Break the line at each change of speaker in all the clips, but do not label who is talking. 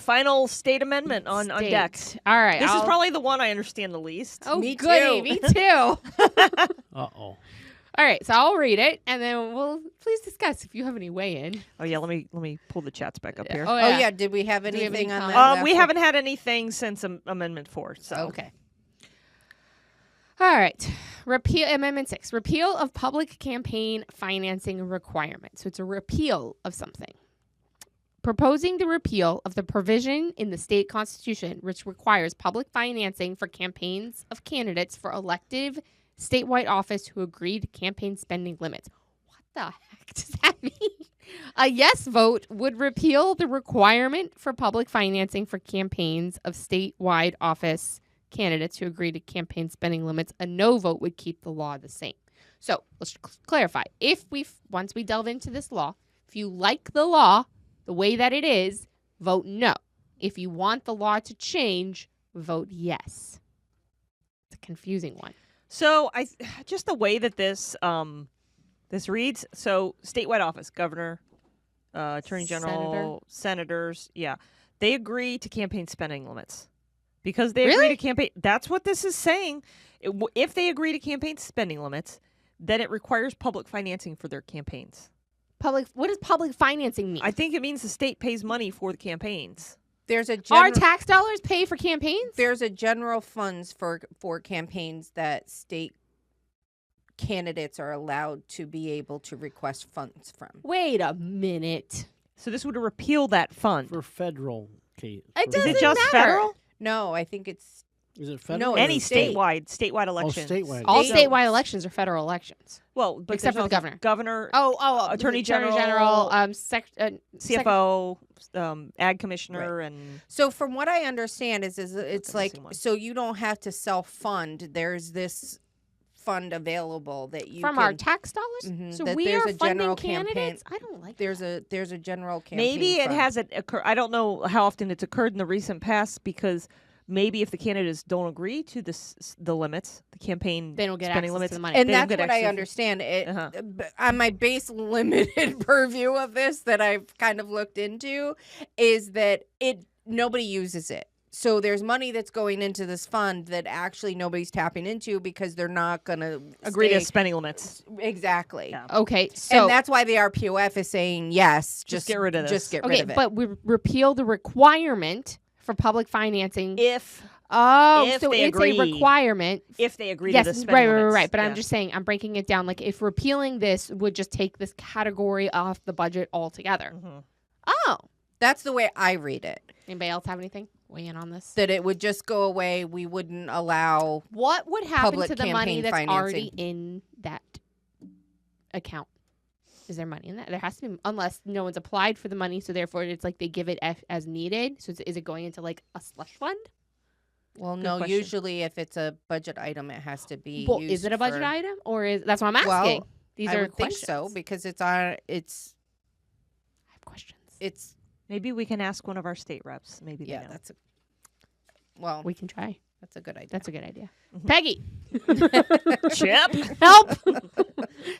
final state amendment on deck.
All right.
This is probably the one I understand the least.
Oh,
Me
goody.
too.
Me too.
Uh-oh.
All right, so I'll read it, and then we'll please discuss if you have any weigh-in.
Oh yeah, let me pull the chats back up here.
Oh,
Oh yeah, did we have
Do we have
anything
any
on
comments?
that?
We haven't had anything since Amendment 4. So
Okay. All right. Repeal Amendment 6. Repeal of public campaign financing requirements. So it's a repeal of something. Proposing the repeal of the provision in the state constitution which requires public financing for campaigns of candidates for elective statewide office who agree to campaign spending limits. What the heck does that mean? A yes vote would repeal the requirement for public financing for campaigns of statewide office candidates who agree to campaign spending limits. A no vote would keep the law the same. So let's clarify. Once we delve into this law, if you like the law the way that it is, vote no. If you want the law to change, vote yes. It's a confusing one.
So just the way that this reads. So statewide office, governor, attorney general, senators, they agree to campaign spending limits because they agree to campaign. That's what this is saying. If they agree to campaign spending limits, then it requires public financing for their campaigns.
What does public financing mean?
I think it means the state pays money for the campaigns.
There's a
Our tax dollars pay for campaigns?
There's a general funds for campaigns that state candidates are allowed to be able to request funds from.
Wait a minute.
So this would repeal that fund.
For federal case.
It
Is
doesn't
it just
matter.
federal?
No, I think it's
Is it federal?
No,
or
Any
it's state.
statewide elections.
statewide.
All
So-
statewide elections are federal elections.
Well, but
Except
there's
for the
also
governor.
Governor, Attorney General, CFO, Ag Commissioner, and
So from what I understand is it's like
missing one.
so you don't have to self-fund. There's this fund available that you
from
can,
our tax dollars?
Mhm,
So
that
we
there's
are
a
funding
general
candidates?
campaign-
I don't like
there's
that.
a general campaign
maybe it
fund.
hasn't occurred. I don't know how often it's occurred in the recent past because maybe if the candidates don't agree to the limits, the campaign
They don't get
spending
access
limits,
to the money.
And
they don't
that's
get
what I
access-
understand.
Uh-huh.
But on my base limited purview of this that I've kind of looked into is that nobody uses it. So there's money that's going into this fund that actually nobody's tapping into because they're not going to
agree to spending limits.
Exactly.
Yeah.
Okay, so
And that's why the RPOF is saying yes.
Just get rid of this.
Just get rid
okay,
of it.
but we repeal the requirement for public financing.
If
So
they
it's
agree.
a requirement.
if they agree
Yes,
to the spending limits.
right. But I'm
Yeah.
just saying, I'm breaking it down. Like, if repealing this would just take this category off the budget altogether.
Mhm.
Oh.
That's the way I read it.
Anybody else have anything? Weigh in on this.
That it would just go away. We wouldn't allow.
What would happen
Public
to the money
campaign
that's already
financing.
in that account? Is there money in that? There has to be, unless no one's applied for the money, so therefore it's like they give it as needed. So is it going into like a slush fund?
Well,
Good
no.
question.
Usually, if it's a budget item, it has to be.
Well,
used
is it a budget
for,
item, or is that's what I'm asking?
Well,
These
I
are
would think
questions.
so because it's on.
I have questions.
It's
Maybe we can ask one of our state reps. Maybe they
yeah.
know.
That's a. Well,
We can try.
that's a good idea.
That's a good idea.
Mhm.
Peggy,
Chip.
help!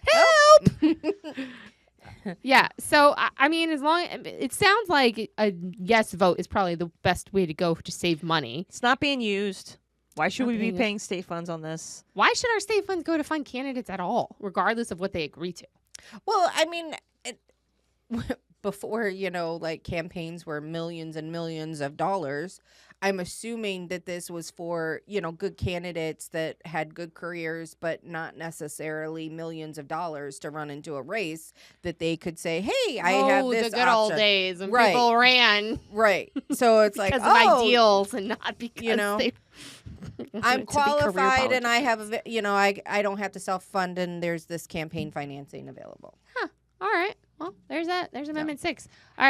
Help! Yeah. So I mean, as long it sounds like a yes vote is probably the best way to go to save money.
It's not being used. Why should
Not
we be
being used.
paying state funds on this?
Why should our state funds go to fund candidates at all, regardless of what they agree to?
Well, I mean, before, like campaigns were millions and millions of dollars, I'm assuming that this was for, good candidates that had good careers, but not necessarily millions of dollars to run into a race that they could say, hey, I have this
the good old
option.
days when
Right.
people ran
Right. So it's like,
because of ideals and not because
know, I'm qualified and I have, I don't have to self-fund and there's this campaign financing available.
All right. Well, there's that. There's Amendment 6. All right.